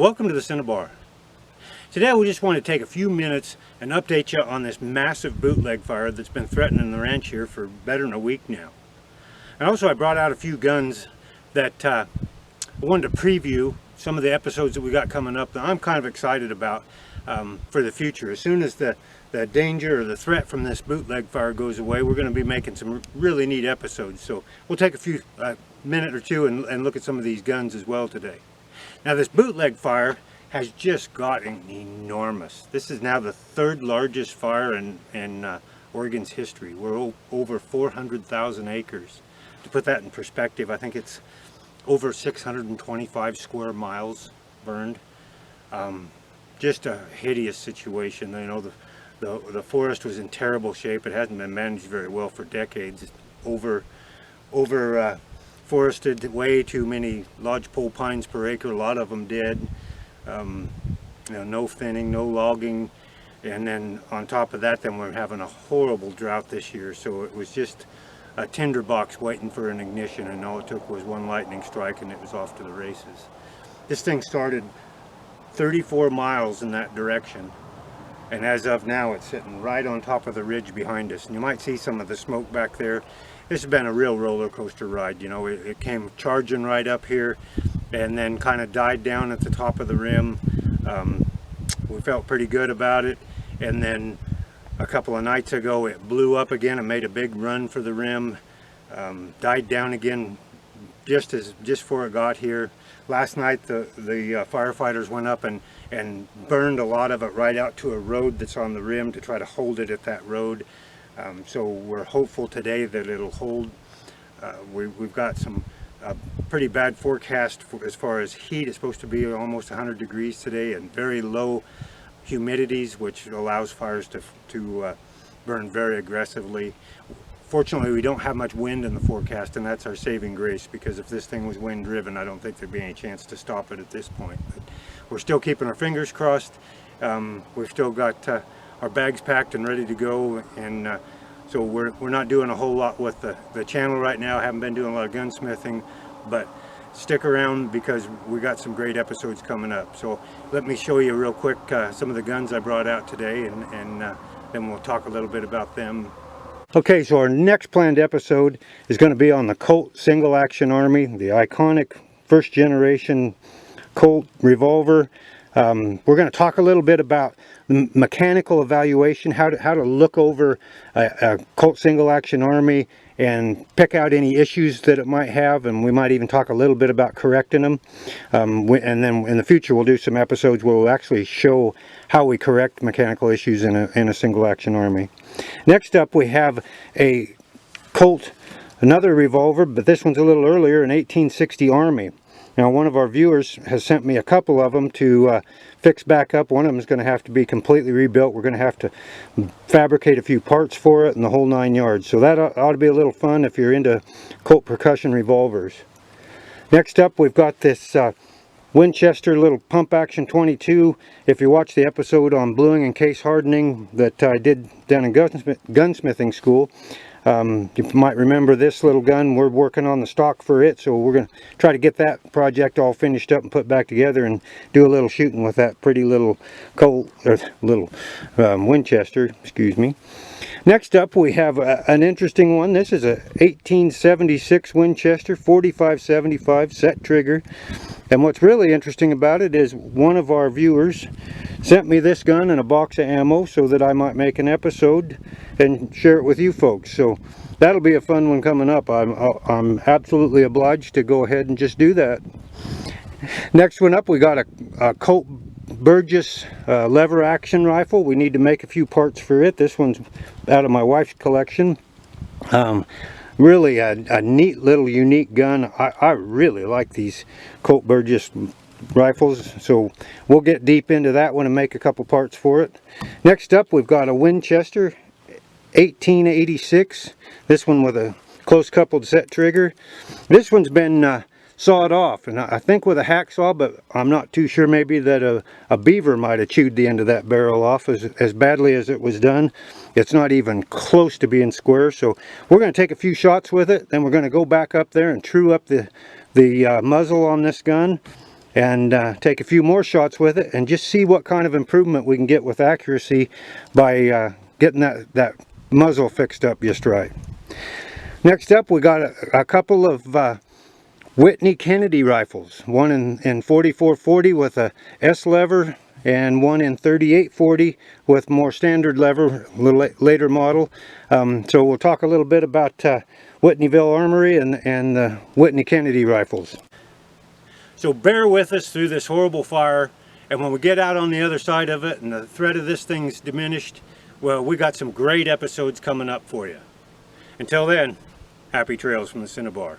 Welcome to the Cinnabar. Today we just want to take a few minutes and update you on this massive bootleg fire that's been threatening the ranch here for better than a week now. And also I brought out a few guns that I wanted to preview some of the episodes that we got coming up that I'm kind of excited about for the future. As soon as the danger or the threat from this bootleg fire goes away, we're going to be making some really neat episodes. So we'll take a few minute or two and look at some of these guns as well today. Now this bootleg fire has just gotten enormous. This is now the third largest fire in Oregon's history. We're over 400,000 acres. To put that in perspective, I think it's over 625 square miles burned. Just a hideous situation. You know, the forest was in terrible shape. It hasn't been managed very well for decades. It's forested, way too many lodgepole pines per acre. A lot of them dead. You know, no thinning, no logging, and then on top of that, then we're having a horrible drought this year. So it was just a tinderbox waiting for an ignition, and all it took was one lightning strike, and it was off to the races. This thing started 34 miles in that direction, and as of now, it's sitting right on top of the ridge behind us. And you might see some of the smoke back there. This has been a real roller coaster ride. You know, it came charging right up here and then kind of died down at the top of the rim. We felt pretty good about it, and then a couple of nights ago it blew up again and made a big run for the rim. Died down again just before it got here. Last night the firefighters went up and burned a lot of it right out to a road that's on the rim to try to hold it at that road. So we're hopeful today that it'll hold. We've got some pretty bad forecast as far as heat. It's supposed to be almost 100 degrees today and very low humidities, which allows fires to burn very aggressively. Fortunately, we don't have much wind in the forecast, and that's our saving grace, because if this thing was wind driven, I don't think there'd be any chance to stop it at this point. But we're still keeping our fingers crossed. We've still got our bags packed and ready to go, and so we're not doing a whole lot with the channel right now. I haven't been doing a lot of gunsmithing, but stick around because we got some great episodes coming up. So let me show you real quick some of the guns I brought out today, and then we'll talk a little bit about them. Okay, so our next planned episode is going to be on the Colt Single Action Army, the iconic first generation Colt revolver. We're going to talk a little bit about the mechanical evaluation, how to look over a Colt Single Action Army and pick out any issues that it might have, and we might even talk a little bit about correcting them. And then in the future we'll do some episodes where we'll actually show how we correct mechanical issues in a Single Action Army. Next up we have a Colt, another revolver, but this one's a little earlier, an 1860 Army. Now one of our viewers has sent me a couple of them to fix back up. One of them is going to have to be completely rebuilt. We're going to have to fabricate a few parts for it and the whole 9 yards. So that ought to be a little fun if you're into Colt percussion revolvers. Next up we've got this Winchester little pump action 22. If you watch the episode on bluing and case hardening that I did down in gunsmithing school, you might remember this little gun. We're working on the stock for it, so we're going to try to get that project all finished up and put back together and do a little shooting with that pretty little Colt, or little Winchester, excuse me. Next up we have an interesting one. This is a 1876 Winchester 45-75 set trigger. And what's really interesting about it is one of our viewers sent me this gun and a box of ammo so that I might make an episode and share it with you folks. So that'll be a fun one coming up. I'm absolutely obliged to go ahead and just do that. Next one up, we got a Colt Burgess lever action rifle. We need to make a few parts for it. This one's out of my wife's collection. Really a neat little unique gun. I really like these Colt Burgess rifles, so we'll get deep into that one and make a couple parts for it. Next up we've got a Winchester 1886. This one with a close coupled set trigger. This one's been sawed off, and I think with a hacksaw, but I'm not too sure. Maybe that a beaver might have chewed the end of that barrel off as badly as it was done. It's not even close to being square, so we're going to take a few shots with it, then we're going to go back up there and true up the muzzle on this gun, and take a few more shots with it and just see what kind of improvement we can get with accuracy by getting that muzzle fixed up just right. Next up, we got a couple of Whitney Kennedy rifles, one in 4440 with a S lever and one in 3840 with more standard lever, a little later model. So we'll talk a little bit about Whitneyville Armory and the Whitney Kennedy rifles. So bear with us through this horrible fire, and when we get out on the other side of it and the threat of this thing's diminished, well, we got some great episodes coming up for you. Until then, happy trails from the Cinnabar.